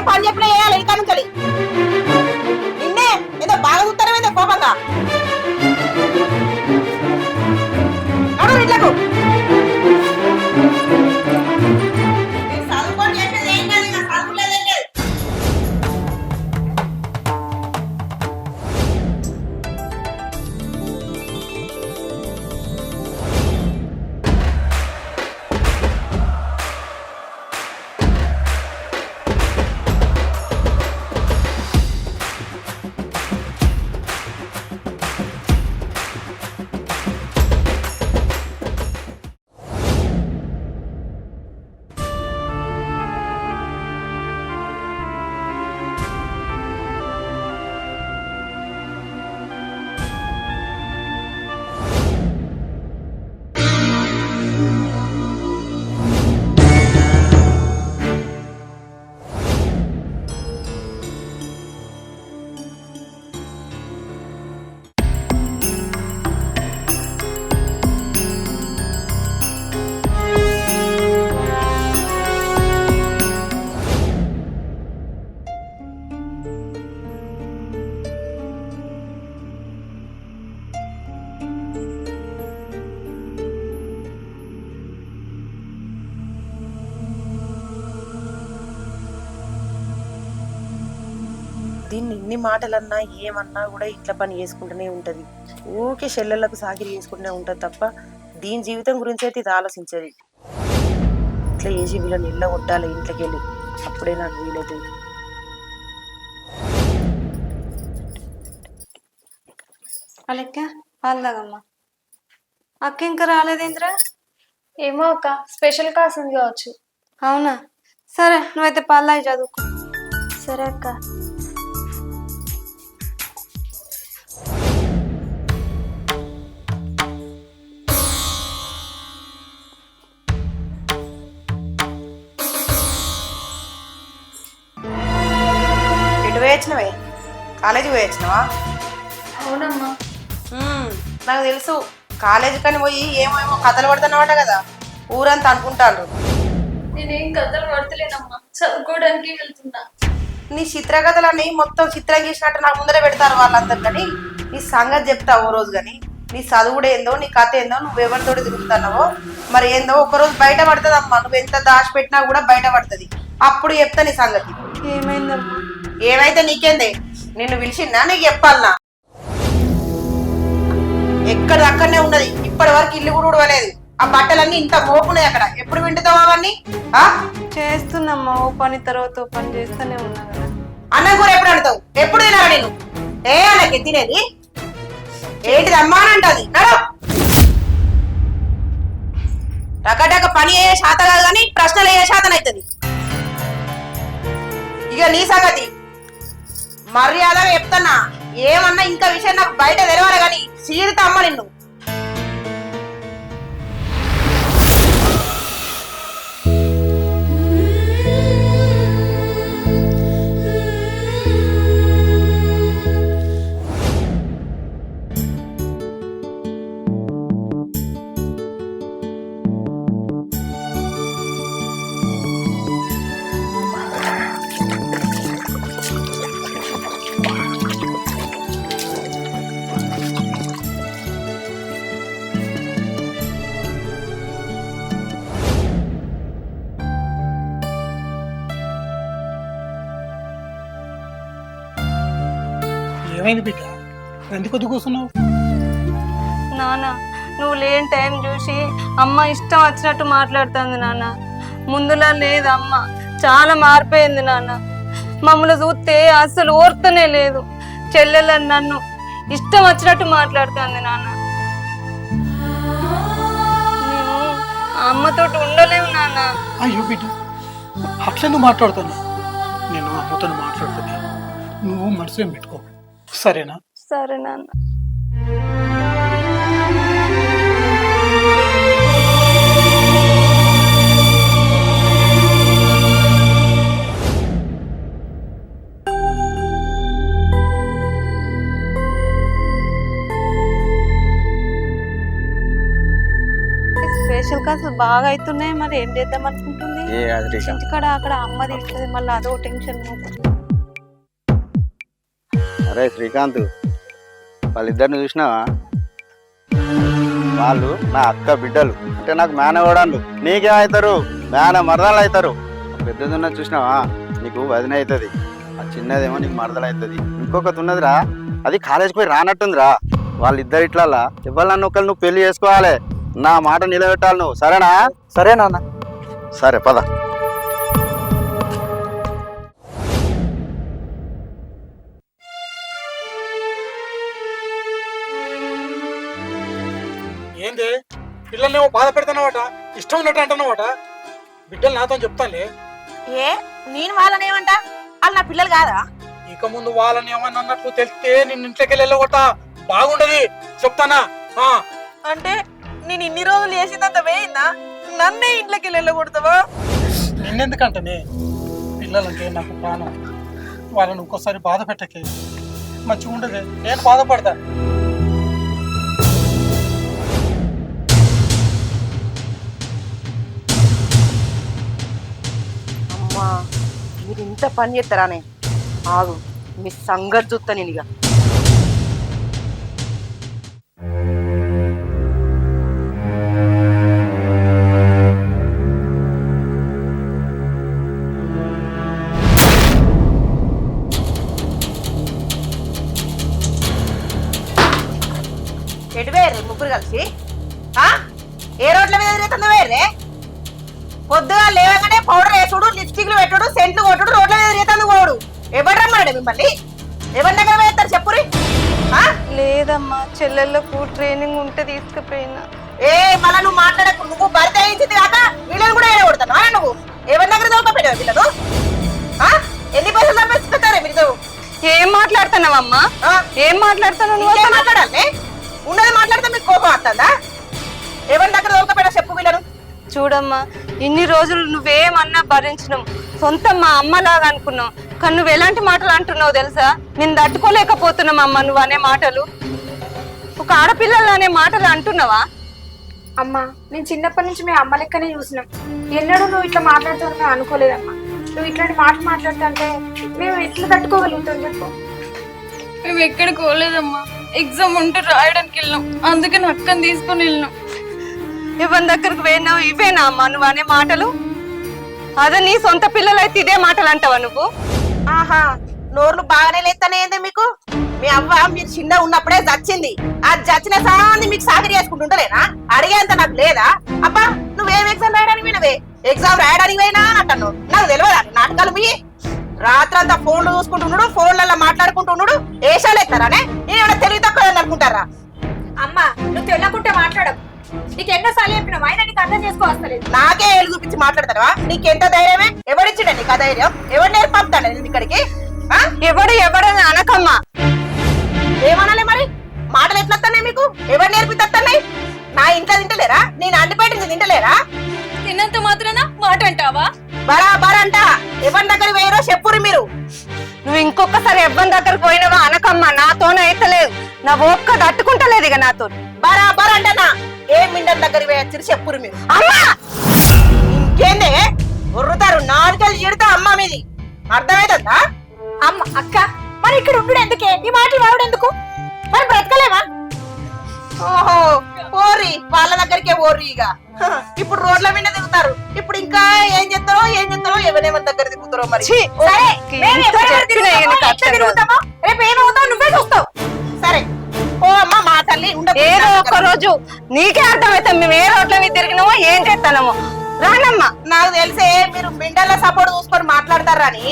ఏ పని చెప్పినా వేయాలి ఇంకా నుంచి నిన్నే ఏదో బాగా చూస్తారేమో కోపంగా అడు ఇట్లకు చదువుకొని చెప్పేది ఏం కాదు ఇంకా చదువులేదేం లేదు దీన్ని ఇన్ని మాటలన్నా ఏమన్నా కూడా ఇట్లా పని చేసుకుంటూనే ఉంటది. ఊకే చెల్లెళ్ళకు సాకిరి చేసుకుంటూనే ఉంటది తప్ప దీని జీవితం గురించి అయితే ఇది ఆలోచించదు. ఇట్లా చేసి వీళ్ళని ఇళ్ళ కొట్టాలి ఇంట్లోకి వెళ్ళి, అప్పుడే నాకు వీలవుతుంది. అలెక్క వాళ్ళదమ్మా అక్క ఇంకా రాలేదేంద్రా? ఏమో అక్క, స్పెషల్ క్లాస్ ఉంది కావచ్చు. అవునా, సరే నువ్వైతే పల్లాయి చదువుకో. సరే అక్క. ఎటు పోయొచ్చినవే? కాలేజీకి పోయొచ్చినావా? అవునమ్మా. నాకు తెలుసు, కాలేజీ కని పోయి ఏమేమో కథలు పడుతున్నావట కదా, ఊరంతా అనుకుంటారు. నేనేం కథలు పడతలేనమ్మా, చదువుకోవడానికి వెళ్తున్నా. నీ చిత్రకథలన్నీ మొత్తం చిత్రం గీసినట్టు నాకు ముందరే పెడతారు వాళ్ళందరు. కానీ నీ సంగతి చెప్తా ఓ రోజు. కానీ నీ చదువుడు ఏందో, నీ కథ ఏందో, నువ్వు ఎవరితోటి తిరుగుతున్నావో మరి ఏందో ఒకరోజు బయట పడుతుంది అమ్మా. నువ్వు ఎంత దాచిపెట్టినా కూడా బయట పడుతుంది. అప్పుడు చెప్తా నీ సంగతి. ఏమైందమ్మా? ఏమైతే నీకేందే, నిన్ను పిలిచిందా నీకు చెప్పాలనా? ఎక్కడ అక్కడనే ఉన్నది, ఇప్పటి వరకు ఇల్లు కూడా ఉడవలేదు. ఆ బట్టలన్నీ ఇంత మోపున్నాయి అక్కడ. ఎప్పుడు వింటుతావు అవన్నీ? చేస్తున్నామ్మా, ఓ పని తర్వాత ఓ పని చేస్తూనే ఉన్నా కదా. అన్నం కూర ఎప్పుడు వండుతావు? ఎప్పుడు తినాలా నేను? ఏ అలాగే తినేది ఏంటిది అమ్మా అని అంటది. రకటక పని అయ్యే శాత కాదు కానీ ప్రశ్నలు అయ్యే శాతం అవుతుంది. ఇక నీ సంగతి మర్యాదగా చెప్తున్నా. ఏమన్నా ఇంకా విషయం నాకు బయట తెలవాలి కానీ సీరిత అమ్మ నిన్ను. ఏమైంది బిడ్డ, ఎందుకు కొద్ది కూర్చున్నావు? నాన్న, నువ్వు లేని టైం చూసి అమ్మ ఇష్టం వచ్చినట్టు మాట్లాడుతుంది నాన్న. ముందులా లేదు అమ్మ, చాలా మారిపోయింది నాన్న. మమ్మల్ని చూస్తే అసలు ఓర్తనే లేదు. చెల్లెలని నన్ను ఇష్టం వచ్చినట్టు మాట్లాడుతుంది నాన్న. మేము అమ్మతోటి ఉండలేము నాన్న. అయ్యో బిడ్డ, అట్లెందుకు మాట్లాడుతున్నావు? నేను అమ్మతో మాట్లాడుతున్నా, నువ్వు మనసు ఏం పెట్టుకో, సరేనా? సరే నాన్న. స్పెషల్ క్లాసులు బాగా అవుతున్నాయి, మరి ఏం చేద్దాం అనుకుంటుంది? ఏ అది శ్రీకాంత్ ఇంటికాడ అక్కడ అమ్మ తింటుంది మళ్ళీ అదో టెన్షన్. అరే శ్రీకాంత్ వాళ్ళిద్దరిని చూసినావా? వాళ్ళు నా అక్క బిడ్డలు అంటే నాకు మేనగోడాళ్ళు. నీకేమవుతారు? మరదలు అవుతారు. పెద్దది ఉన్నది చూసినావా? నీకు వదిన అవుతుంది, ఆ చిన్నదేమో నీకు మరదలు అవుతుంది. ఇంకొకటి ఉన్నదిరా, అది కాలేజీకి పోయి రానట్టుందిరా. వాళ్ళిద్దరు ఇట్లా ఎవరు ఒకళ్ళు నువ్వు పెళ్లి చేసుకోవాలి. నా మాట నిలబెట్టాలి నువ్వు, సరేనా? సరే నాన్న. సరే పద. ఏంది పిల్లల్నేమో బాధ పెడతానవాట, ఇష్టం ఉన్నట్టు అంటున్నావాట. బిడ్డలు నాతో చెప్తానులే. ఏ నేను వాళ్ళని ఏమంటా? వాళ్ళు నా పిల్లలు కాదా? ఇక ముందు వాళ్ళని ఏమన్నా అన్నట్లు తెలిస్తే నిన్ను ఇంట్లోకి వెళ్ళగొట్ట బాగుండదు, చెప్తానా? అంటే నేను ఇన్ని రోజులు చేసిందంత వేయిందా? నన్నే ఇంట్లోకి వెళ్ళగొడతావా? నిన్నెందుకంటే పిల్లలకి నాకు ప్రాణం. వాళ్ళని ఇంకోసారి బాధ పెట్టకే, మంచిగా ఉండదు. నేను బాధపడతా. అమ్మా మీరు ఇంత పని చేస్తారానే? ఆగు, మీ సంగతి చూస్తా నేను ఇక. ఎటు వేరే ముగ్గురు కలిసి ఏ రోడ్ల మీద తిరుగుతుందో వేరే? పొద్దుగా లేవగానే పౌడర్ వేసుడు, లిప్స్టిక్లు పెట్టుడు, సెంట్లు కొట్టుడు, రోడ్ల మీద తిరుగుతుంది పోడు. ఎవరు రమ్మన్నాడు మిమ్మల్ని? ఎవరి దగ్గర వేస్తారు చెప్పురి? లేదమ్మా, చెల్లెళ్ళకు ట్రైనింగ్ ఉంటే తీసుకుపోయినా. ఏ మళ్ళా నువ్వు మాట్లాడకు. నువ్వు భర్త అయించింది కాక వీళ్ళని కూడా ఏడగొడతాను. నువ్వు ఎవరి దగ్గర దొరకపెట్టావు వీళ్ళను? ఎన్ని పైసలు సంపాదించుకుంటారే మీరు? ఏం మాట్లాడుతున్నావమ్మా? ఏం మాట్లాడుతున్నావు? నువ్వు మాట్లాడాలి. ఉన్నది మాట్లాడితే మీకు కోపం వస్తుందా? ఎవరి దగ్గర దొరకపెట్టా చెప్పు వీళ్ళను? చూడమ్మా, ఇన్ని రోజులు నువ్వేమన్నా భరించినావు, సొంతం మా అమ్మలాగా అనుకున్నావు. కానీ నువ్వు ఎలాంటి మాటలు అంటున్నావు తెలుసా? నేను తట్టుకోలేకపోతున్నాం అమ్మ నువ్వు అనే మాటలు. ఒక ఆడపిల్లలు అనే మాటలు అంటున్నావా? అమ్మా, నేను చిన్నప్పటి నుంచి మీ అమ్మ లెక్కనే చూసినాం. ఎన్నడూ నువ్వు ఇట్లా మాట్లాడుతావు మేము అనుకోలేదమ్మా. నువ్వు ఇట్లాంటి మాటలు మాట్లాడుతుంటే మేము ఎట్లా తట్టుకోగలుగుతాం చెప్పు? మేము ఎక్కడికి పోలేదమ్మా, ఎగ్జామ్ ఉంటే రాయడానికి వెళ్ళినాం, అందుకని అక్కని తీసుకొని వెళ్ళినాం. ఎవరి దగ్గరకు పోయినావు? ఇవేనా అమ్మా నువ్వు అనే మాటలు? అదే నీ సొంత పిల్లలు అయితే ఇదే మాటలు అంటావా నువ్వు? ఆహా, నోర్లు బాగానే లేస్తానే ఏంది మీకు? మీ అవ్వ మీరు చిన్న ఉన్నప్పుడే చచ్చింది. ఆ చచ్చిన సాన్ని మీకు సాగరి చేసుకుంటుంటలేనా? అడిగేంత నాకు లేదా? అబ్బా నువ్వేం ఎగ్జామ్ రాయడానికి పోయినవే? ఎగ్జామ్ రాయడానికి పోయినా అంటాను. నాకు తెలియదా నాటకాలు మీ? రాత్రంతా ఫోన్లు చూసుకుంటున్నాడు, ఫోన్లలో మాట్లాడుకుంటున్నాడు. ఏషాలు ఎత్తారానే? నేను ఏమైనా తెలివి తక్కువ అనుకుంటారా? అమ్మా, నువ్వు తెల్లకుంటే మాట్లాడవు. నీకు ఎన్నోసార్లు చెప్పినావు, అయినా నీకు అర్థం చేసుకోవస్తలేదు. నాకే ఏళ్ళు చూపించి మాట్లాడతావా? నీకెంత ధైర్యమే? ఎవరిచ్చిండే నీకు ఆ ధైర్యం? ఎవరు నేర్పు పంపుతాడు నేను ఇక్కడికి? ఎవడని అనకమ్మా. ఏమనాలి మరి? మాటలు ఎట్లా వస్తున్నాయి మీకు? ఎవరు నేర్పిస్తున్నాయి? నా ఇంట్లో తింటలేరా? నేను అండిపెట్టింది తింటలేరా? తిన్నంత మాత్రాన మాట అంటావా? బరాబర్ అంట. ఎవరి దగ్గర వేయరో చెప్పురు మీరు. నువ్వు ఇంకొకసారి ఎవ్వరి దగ్గరకు పోయినావా అనకమ్మా. నాతోనే అయితలేదు, నా ఒక్క తట్టుకుంటలేదు ఇక నాతో. బరాబర్ అంటనా? ఏ మిండన్ దగ్గర వేయచ్చు చెప్పురు మీరు. అమ్మా ఇంకేందే ఉర్రుతారు, నాలుగలు ఈడుతా అమ్మ మీది. అర్థమైతుందా? అమ్మ అక్క, మరి ఇక్కడ ఉండడు ఎందుకే? ఈ మాటలు వాడు ఎందుకు? మరి బ్రతకలేమా? ఓహో, ఓరి వాళ్ళ దగ్గరికే ఓర్రి. ఇక ఇప్పుడు రోడ్ల మీద దిగుతారు. ఇప్పుడు ఇంకా ఏం చేస్తారో ఎవరెవరి దగ్గర దిగుతారో మరి. సరే, మేము ఎవరెవరు తిరుగుతామో రేపు ఏమవుతావు నువ్వే చూస్తావు. సరే ఓ అమ్మ, మా తల్లి ఏదో ఒక రోజు నీకే అర్థమవుతాం మేము ఏ రోడ్ల మీద తిరిగినామో ఏం చేస్తానమో. రానమ్మా. నాకు తెలిసే మీరు మిండల్ల సపోర్ట్ చూసుకొని మాట్లాడతారా అని.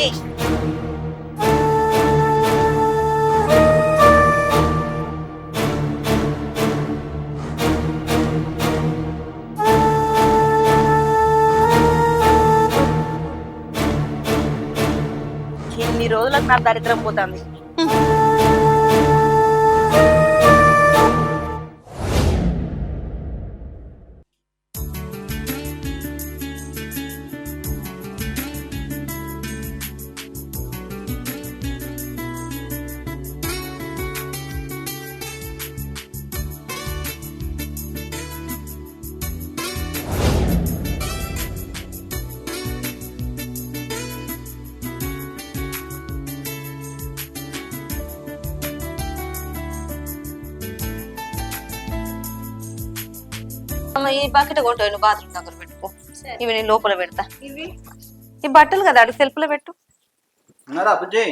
ఇన్ని రోజులకు నా దరిద్రం పోతుంది. ఈ బకెట్ కొంటావు నువ్వు బాత్రూమ్ దగ్గర పెట్టుకో. ఇవి నేను లోపల పెడతా. ఇవి ఈ బట్టలు కదా అటు సెల్ఫ్ లో పెట్టు. ఉన్నారా బుజ్జి?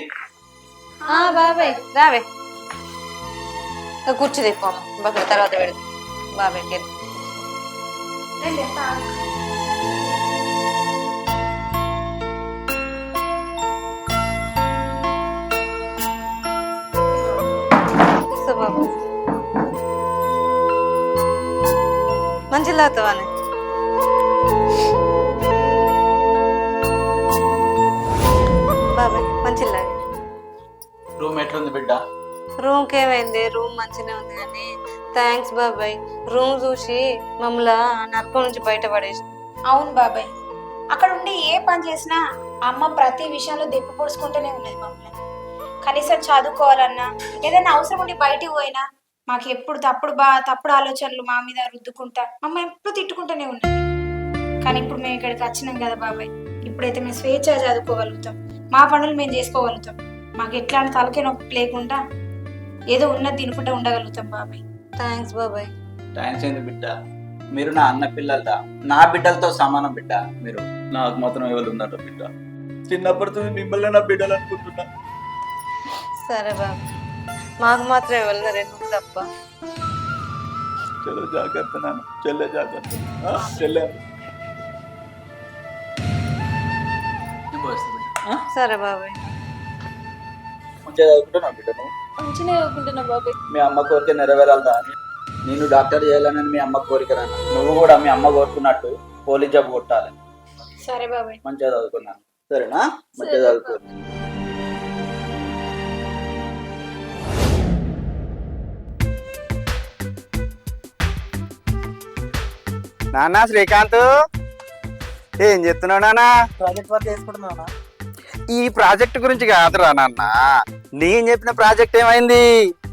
బాబాయ్ రావే కూర్చో తెప్ప బకెట్ తర్వాత పెడతా. బాబాయ్కి నేను తెస్తా. బాబు మంచి లాతావానే బాబాయ్ మంచి లాగా. రూమ్ ఎట్లుంది బిడ్డ? రూమ్కి ఏమైంది? రూమ్ మంచిగా ఉంది కానీ థ్యాంక్స్ బాబాయ్. రూమ్ చూసి మమ్మల్ని నరకం నుంచి బయటపడేసి. అవును బాబాయ్, అక్కడ ఉండి ఏ పని చేసినా అమ్మ ప్రతి విషయంలో దెప్పి పొడుచుకుంటూనే ఉన్నది మమ్మల్ని. కనీసం చదువుకోవాలన్నా ఏదైనా అవసరం ఉండి బయటికి పోయినా మాకు ఎప్పుడు తప్పుడు ఆలోచనలు మా మీద రుద్దుకుంటా మమ్మల్ని ఎప్పుడు తిట్టుకుంటూనే ఉన్నది. కానీ ఇప్పుడు మేము ఇక్కడికి వచ్చినాం కదా బాబాయ్, ఇప్పుడైతే మేము స్వేచ్ఛగా చదువుకోగలుగుతాం, మా పనులు మేము చేసుకోగలుగుతాం. మాకు ఎట్లాంటి తలకే నొప్పి లేకుండా ఏదో ఉన్నది తినుకుంటూ ఉండగలుగుతాం బాబాయ్. థ్యాంక్స్ బాబాయ్. థ్యాంక్స్ ఏంది బిడ్డ, మీరు నా అన్న పిల్లలదా, నా బిడ్డలతో సమానం బిడ్డ. మీరు నాకు మాత్రం ఎవరు ఉన్నారు బిడ్డ? చిన్నప్పటితో మిమ్మల్ని నా బిడ్డలు అనుకుంటున్నా. సరే బాబు, మాకు మాత్రం వెళ్ళరు ఎందుకు తప్ప. చలో జాగ్రత్త నాన్న, చెల్లె జాగ్రత్త. చెల్లె సరే బాబాయ్. మంచిగా చదువుకుంటున్నా బిడ్డ నువ్వు? మంచిగా చదువుకుంటున్నా బాబాయ్. మీ అమ్మ కోరిక నెరవేరాలదా అని నేను డాక్టర్ చేయాలని మీ అమ్మ కోరిక రాను. నువ్వు కూడా మీ అమ్మ కోరుకున్నట్టు పోలీస్ జాబ్ కొట్టాలి. సరే బాబాయ్. మంచిగా చదువుకున్నాను సరేనా? మంచిగా చదువుకోండి. నాన్న శ్రీకాంత్ ఏం చెప్తున్నావు నాన్న? ప్రాజెక్ట్ వర్క్ చేసుకుంటున్నావునా? ఈ ప్రాజెక్ట్ గురించి కాదురా నాన్న, నేను చెప్పిన ప్రాజెక్ట్ ఏమైంది?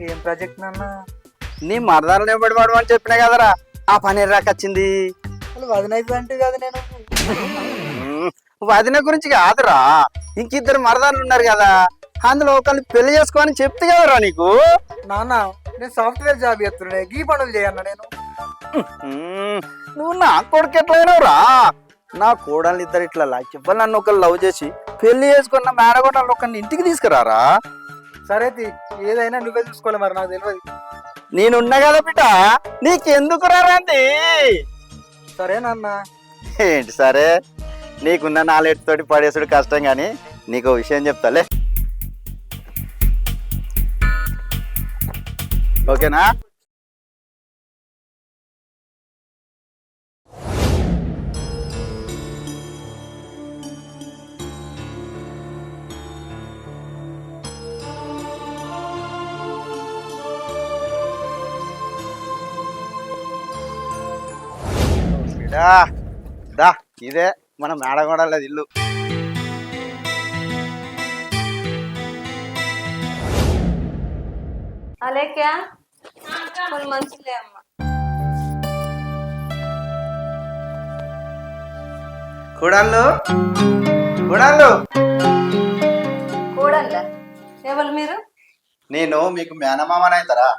ఏం ప్రాజెక్ట్ నాన్న? నీ మరదాలు నిలబడి పడమని చెప్పినా కదరా, ఆ పని రాకొచ్చింది. వదినైతే అంటే కదా నేను. వదిన గురించి కాదురా, ఇంకిద్దరు మరదాలు ఉన్నారు కదా, అందులో ఒకరిని పెళ్లి చేసుకోని చెప్తే కదరా నీకు. నాన్న నేను సాఫ్ట్వేర్ జాబ్ చేస్తున్నా, ఈ పనులు చేయన్నా నేను. నువ్వు నా కొడుకు ఎట్లయినవురా? నా కోడలు ఇద్దరు ఇట్లా చెప్పాలి, నన్ను ఒకరు లవ్ చేసి పెళ్లి చేసుకున్న మేడగొట్టాలి ఒకరిని ఇంటికి తీసుకురారా? సరే ఏదైనా నువ్వే చూసుకోవాలి, మరి నాకు తెలియదు. నేనున్నా కదా బిడ్డ, నీకెందుకు రాంది? సరే నాన్న. ఏంటి సరే, నీకున్న నాలెట్టుతోటి పడేసుడు కష్టం కానీ నీకు విషయం చెప్తాలే, ఓకేనా? దా ఇదే మన మేడగొండలది ఇల్లు. అలేక్యా కొన్ని మంచిలే అమ్మ. కూడాళ్ళు కూడాళ్ళు కూడల్లా ఎవరు మీరు? నేను మీకు మేనమామని అవుతారా?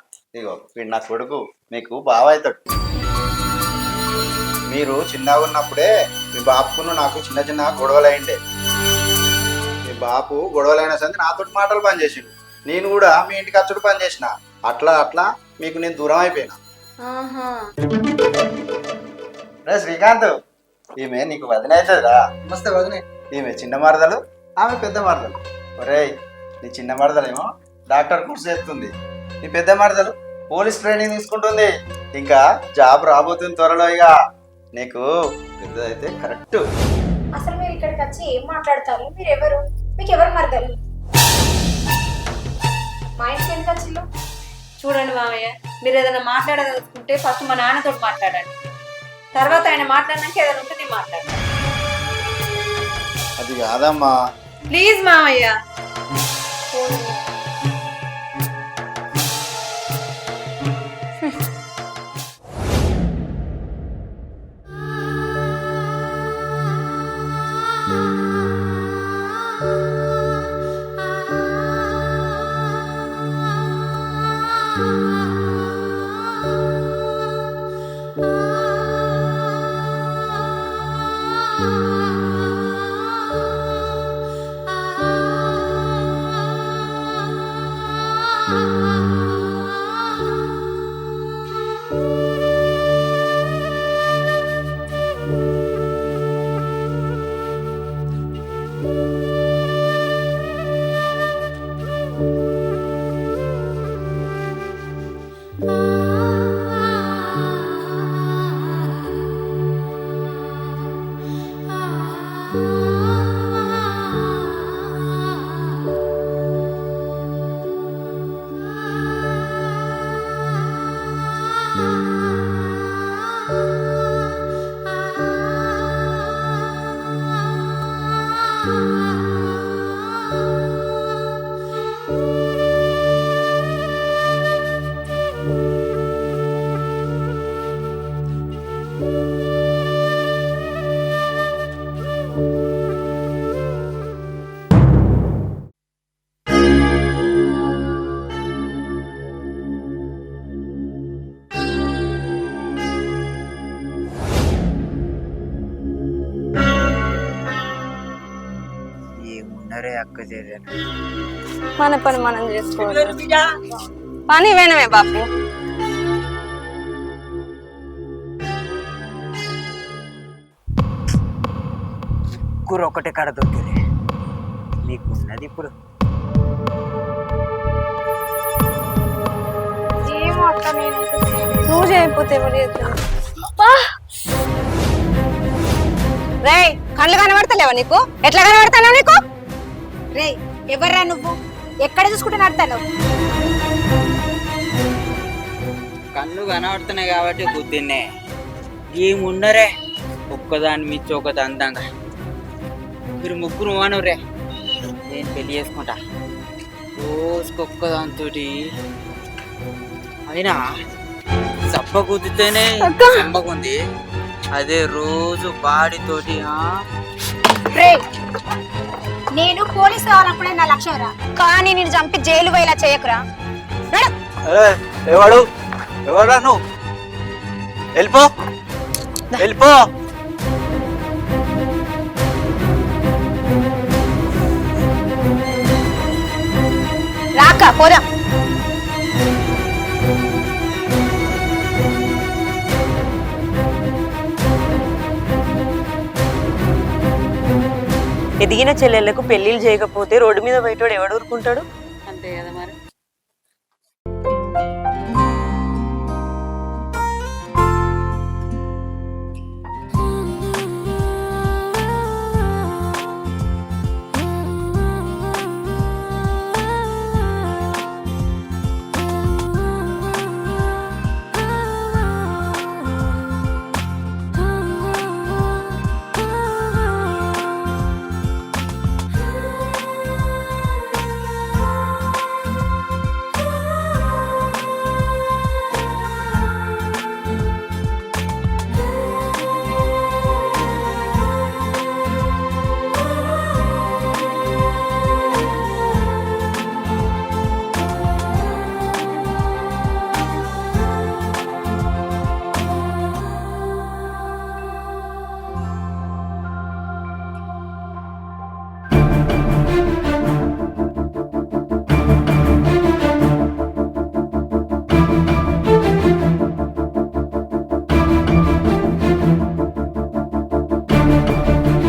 ఇగో వీడు నా కొడుకు, మీకు బావ అవుతాడు. మీరు చిన్నగా ఉన్నప్పుడే మీ బాపును నాకు చిన్న చిన్న గొడవలు అయిండే. మీ బాపు గొడవలైన సంది నాతోటి మాటలు పని చేసిండు, నేను కూడా మీ ఇంటికి అచ్చుడు పని చేసిన. అట్లా అట్లా మీకు నేను దూరం అయిపోయినా. రే శ్రీకాంత్, ఈమె నీకు వదిన అవుతుందిరా. నమస్తే వదినే. ఈమె చిన్న మరదలు, ఆమె పెద్ద మరదలు. ఒరేయ్, నీ చిన్న మరదలేమో డాక్టర్ కోర్స్ చేస్తుంది, నీ పెద్ద మరదలు పోలీస్ ట్రైనింగ్ తీసుకుంటుంది. ఇంకా జాబ్ రాబోతుంది త్వరలో. ఇక నీకు పెద్దదైతే కరెక్ట్. అసలు మీరు ఇక్కడికి వచ్చి ఏం మాట్లాడతారు? మీరు ఎవరు? మీకు ఎవరు మరదలు? మా ఇంటికి ఎందుకు వచ్చిల్లు? చూడండి మామయ్య, మీరు ఏదైనా మాట్లాడదలుచుకుంటే ఫస్ట్ మా నాన్నతో మాట్లాడండి, తర్వాత ఆయన మాట్లాడినాక ఏదైనా ఉంటే నేను మాట్లాడతాను. అది కాదమ్మా, ప్లీజ్ మామయ్య. ఏమున్నారే అక్క చెల్లెలు. మన పని మనం చేసుకోవాలి. పని వినవే బాపు. కూర ఒకటే కాడ దొరికిరే మీకున్నది ఇప్పుడు. ఏమో అక్క నేనైతే నువ్వు చేయకపోతే ఎవరు చేస్తారు? రే కళ్ళు కనబడతలేవా నీకు? ఎట్లా కనబడతానా నీకు? రే ఎవర్రా నువ్వు? ఎక్కడ చూసుకుంటే నడతాను? కళ్ళు కనబడుతున్నాయి కాబట్టి బుద్ధిన్నే. ఏమున్నరే ఒక్కదాని మించి ఒకటి అందంగా. మీరు ముగ్గురు మానవరే, నేను పెళ్లి చేసుకుంటా రోజుకొక్కదాంతో. అయినా చప్ప కుదితేనే చంపకుంది, అదే రోజు బాడీతోటి. రే నేను పోలీసు కావాలనుకునే నా లక్ష్యం రా, కానీ నేను చంపి జైలు పోయేలా చేయకురా. ఎవడు ఎవరా నువ్వు? వెళ్ళిపో వెళ్ళిపో. రాక పోరా. ఎదిగిన చెల్లెళ్లకు పెళ్లిళ్ళు చేయకపోతే రోడ్డు మీద బయటోడు ఎవడు ఊరుకుంటాడు? అంతే కదా మరి.